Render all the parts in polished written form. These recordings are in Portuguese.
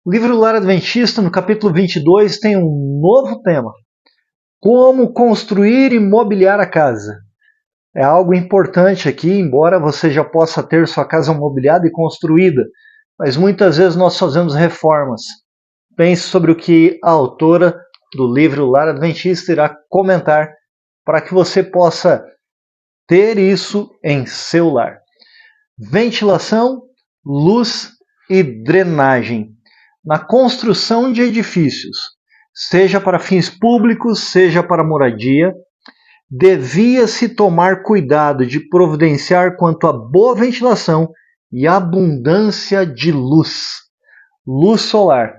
O livro Lar Adventista, no capítulo 22, tem um novo tema: como construir e mobiliar a casa. É algo importante aqui, embora você já possa ter sua casa mobiliada e construída, mas muitas vezes nós fazemos reformas. Pense sobre o que a autora do livro Lar Adventista irá comentar para que você possa ter isso em seu lar. Ventilação, luz e drenagem. Na construção de edifícios, seja para fins públicos, seja para moradia, devia-se tomar cuidado de providenciar quanto à boa ventilação e abundância de luz. Luz solar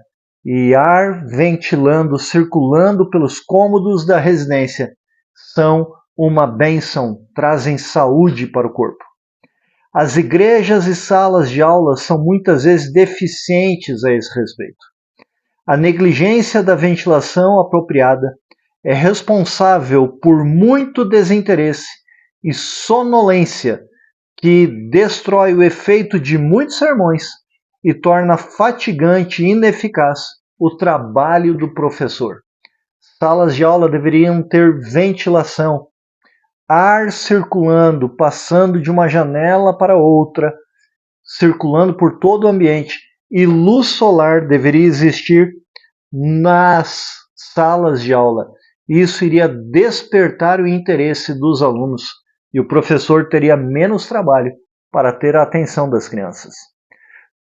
e ar ventilando, circulando pelos cômodos da residência são uma bênção, trazem saúde para o corpo. As igrejas e salas de aula são muitas vezes deficientes a esse respeito. A negligência da ventilação apropriada é responsável por muito desinteresse e sonolência que destrói o efeito de muitos sermões e torna fatigante e ineficaz o trabalho do professor. Salas de aula deveriam ter ventilação, ar circulando, passando de uma janela para outra, circulando por todo o ambiente, e luz solar deveria existir nas salas de aula. Isso iria despertar o interesse dos alunos e o professor teria menos trabalho para ter a atenção das crianças.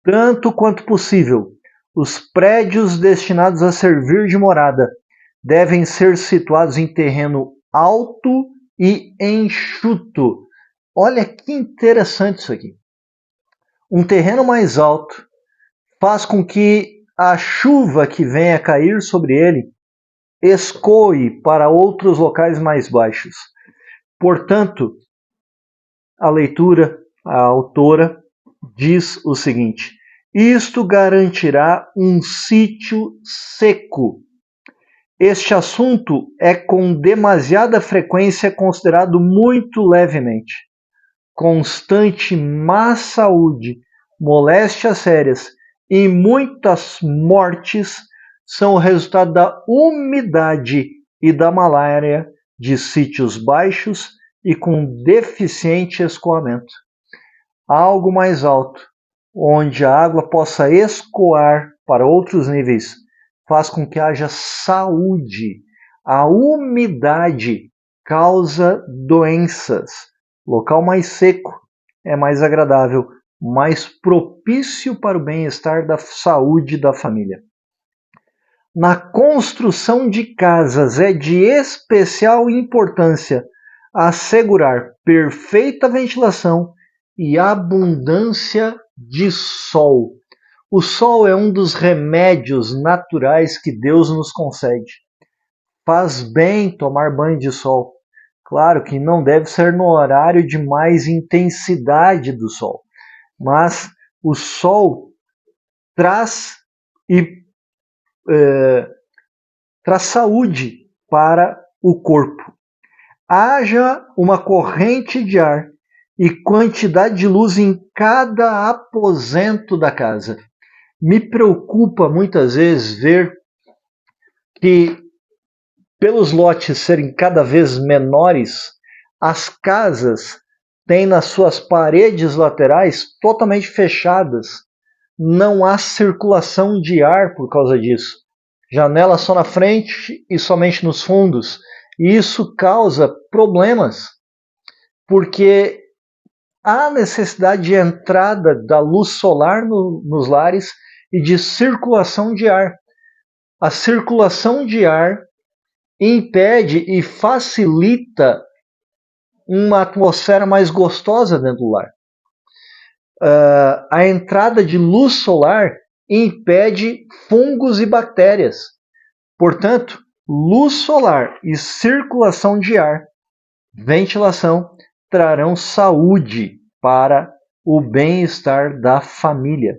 Tanto quanto possível, os prédios destinados a servir de morada devem ser situados em terreno alto e enxuto. Olha que interessante isso aqui. Um terreno mais alto faz com que a chuva que venha cair sobre ele escoe para outros locais mais baixos. Portanto, a autora diz o seguinte: isto garantirá um sítio seco. Este assunto é com demasiada frequência considerado muito levemente. Constante má saúde, moléstias sérias e muitas mortes são o resultado da umidade e da malária de sítios baixos e com deficiente escoamento. Algo mais alto, onde a água possa escoar para outros níveis, faz com que haja saúde. A umidade causa doenças. Local mais seco é mais agradável, mais propício para o bem-estar da saúde da família. Na construção de casas é de especial importância assegurar perfeita ventilação e abundância de sol. O sol é um dos remédios naturais que Deus nos concede. Faz bem tomar banho de sol. Claro que não deve ser no horário de mais intensidade do sol, mas o sol traz saúde para o corpo. Haja uma corrente de ar e quantidade de luz em cada aposento da casa. Me preocupa muitas vezes ver que, pelos lotes serem cada vez menores, as casas têm nas suas paredes laterais totalmente fechadas. Não há circulação de ar por causa disso. Janela só na frente e somente nos fundos. E isso causa problemas, porque há necessidade de entrada da luz solar nos lares e de circulação de ar. A circulação de ar impede e facilita uma atmosfera mais gostosa dentro do lar. A entrada de luz solar impede fungos e bactérias. Portanto, luz solar e circulação de ar, ventilação, trarão saúde para o bem-estar da família.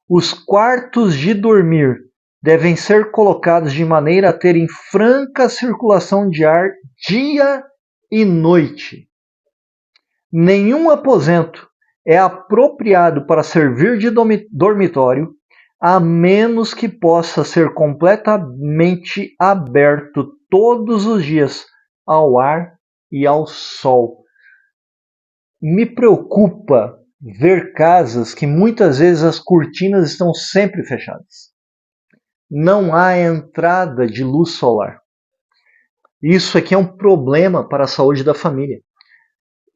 Os quartos de dormir devem ser colocados de maneira a terem franca circulação de ar dia e noite. Nenhum aposento é apropriado para servir de dormitório, a menos que possa ser completamente aberto todos os dias ao ar e ao sol. Me preocupa ver casas que muitas vezes as cortinas estão sempre fechadas. Não há entrada de luz solar. Isso aqui é um problema para a saúde da família.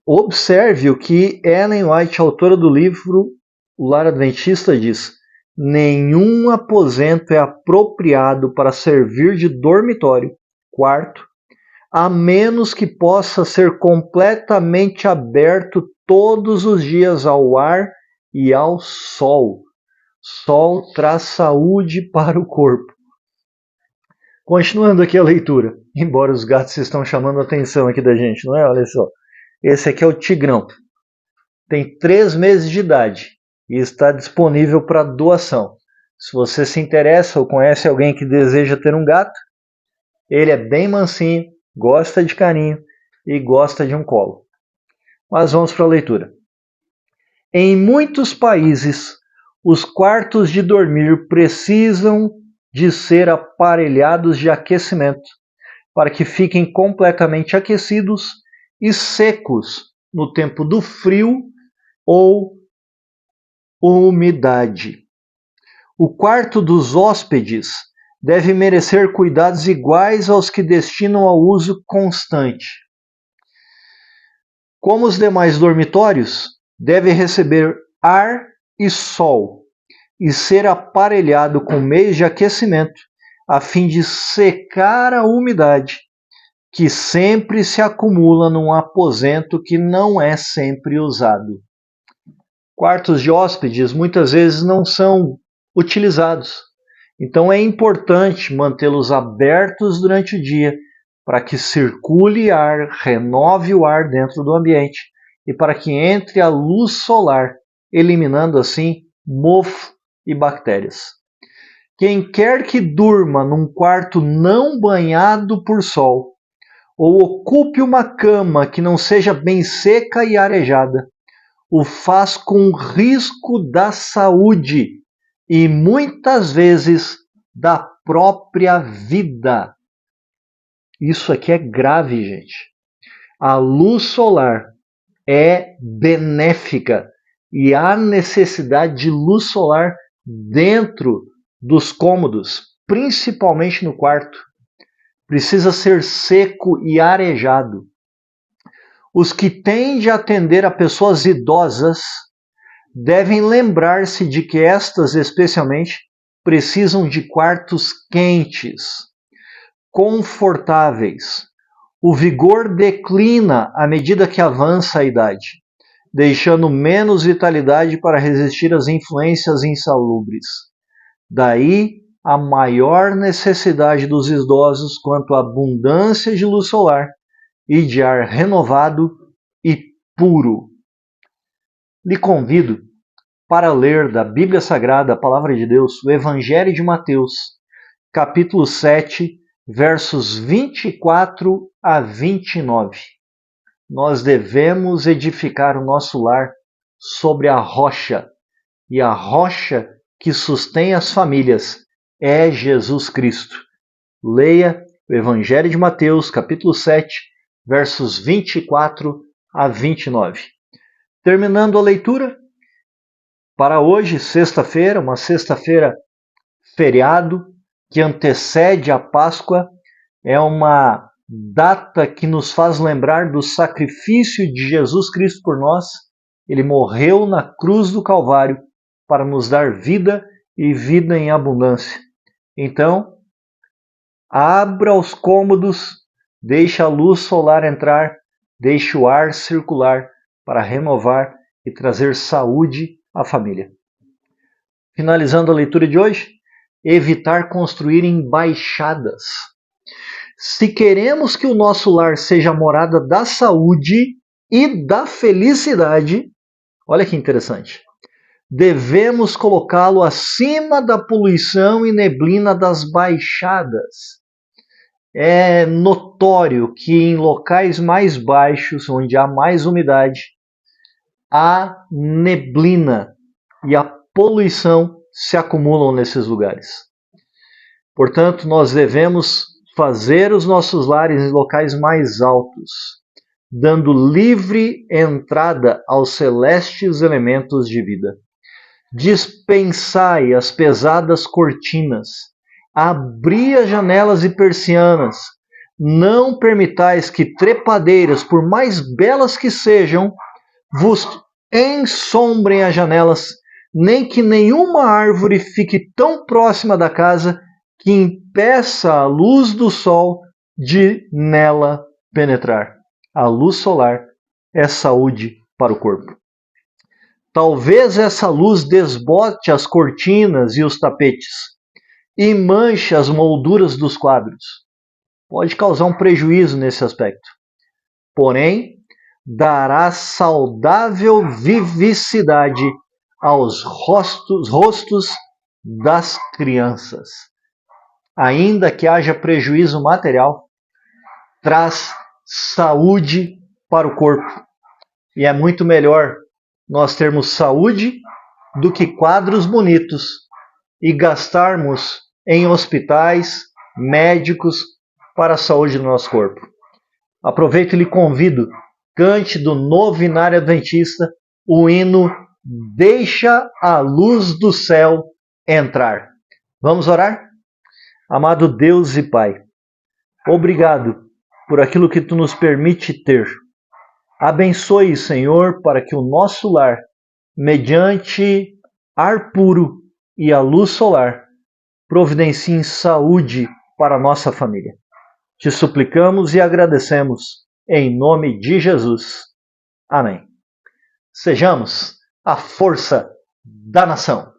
Observe o que Ellen White, autora do livro O Lar Adventista, diz: nenhum aposento é apropriado para servir de dormitório, quarto, a menos que possa ser completamente aberto todos os dias ao ar e ao sol. Sol traz saúde para o corpo. Continuando aqui a leitura, embora os gatos estão chamando a atenção aqui da gente, não é? Olha só. Esse aqui é o Tigrão. Tem 3 meses de idade e está disponível para doação. Se você se interessa ou conhece alguém que deseja ter um gato, ele é bem mansinho, gosta de carinho e gosta de um colo. Mas vamos para a leitura. Em muitos países, os quartos de dormir precisam de ser aparelhados de aquecimento para que fiquem completamente aquecidos e secos no tempo do frio ou umidade. O quarto dos hóspedes deve merecer cuidados iguais aos que destinam ao uso constante. Como os demais dormitórios, deve receber ar e sol e ser aparelhado com meios de aquecimento a fim de secar a umidade que sempre se acumula num aposento que não é sempre usado. Quartos de hóspedes muitas vezes não são utilizados, então é importante mantê-los abertos durante o dia para que circule ar, renove o ar dentro do ambiente e para que entre a luz solar, eliminando assim mofo e bactérias. Quem quer que durma num quarto não banhado por sol ou ocupe uma cama que não seja bem seca e arejada, o faz com risco da saúde e muitas vezes da própria vida. Isso aqui é grave, gente. A luz solar é benéfica e há necessidade de luz solar dentro dos cômodos, principalmente no quarto. Precisa ser seco e arejado. Os que têm de atender a pessoas idosas devem lembrar-se de que estas, especialmente, precisam de quartos quentes, confortáveis. O vigor declina à medida que avança a idade, deixando menos vitalidade para resistir às influências insalubres. Daí a maior necessidade dos idosos quanto à abundância de luz solar e de ar renovado e puro. Lhe convido para ler da Bíblia Sagrada, a Palavra de Deus, o Evangelho de Mateus, capítulo 7, versos 24 a 29. Nós devemos edificar o nosso lar sobre a rocha, e a rocha que sustém as famílias é Jesus Cristo. Leia o Evangelho de Mateus, capítulo 7, versos 24 a 29. Terminando a leitura, para hoje, sexta-feira, uma sexta-feira feriado, que antecede a Páscoa, é uma data que nos faz lembrar do sacrifício de Jesus Cristo por nós. Ele morreu na cruz do Calvário para nos dar vida e vida em abundância. Então, abra os cômodos, deixe a luz solar entrar, deixe o ar circular para renovar e trazer saúde à família. Finalizando a leitura de hoje, evitar construir embaixadas. Se queremos que o nosso lar seja a morada da saúde e da felicidade, olha que interessante, devemos colocá-lo acima da poluição e neblina das baixadas. É notório que em locais mais baixos, onde há mais umidade, a neblina e a poluição se acumulam nesses lugares. Portanto, nós devemos fazer os nossos lares em locais mais altos, dando livre entrada aos celestes elementos de vida. Dispensai as pesadas cortinas, abri as janelas e persianas, não permitais que trepadeiras, por mais belas que sejam, vos ensombrem as janelas, nem que nenhuma árvore fique tão próxima da casa que impeça a luz do sol de nela penetrar. A luz solar é saúde para o corpo. Talvez essa luz desbote as cortinas e os tapetes e manche as molduras dos quadros. Pode causar um prejuízo nesse aspecto. Porém, dará saudável vivacidade aos rostos das crianças. Ainda que haja prejuízo material, traz saúde para o corpo. E é muito melhor nós termos saúde do que quadros bonitos e gastarmos em hospitais, médicos, para a saúde do nosso corpo. Aproveito e lhe convido, cante do Novenário Adventista o hino Deixa a Luz do Céu Entrar. Vamos orar? Amado Deus e Pai, obrigado por aquilo que Tu nos permite ter. Abençoe, Senhor, para que o nosso lar, mediante ar puro e a luz solar, providencie saúde para a nossa família. Te suplicamos e agradecemos, em nome de Jesus. Amém. Sejamos a força da nação.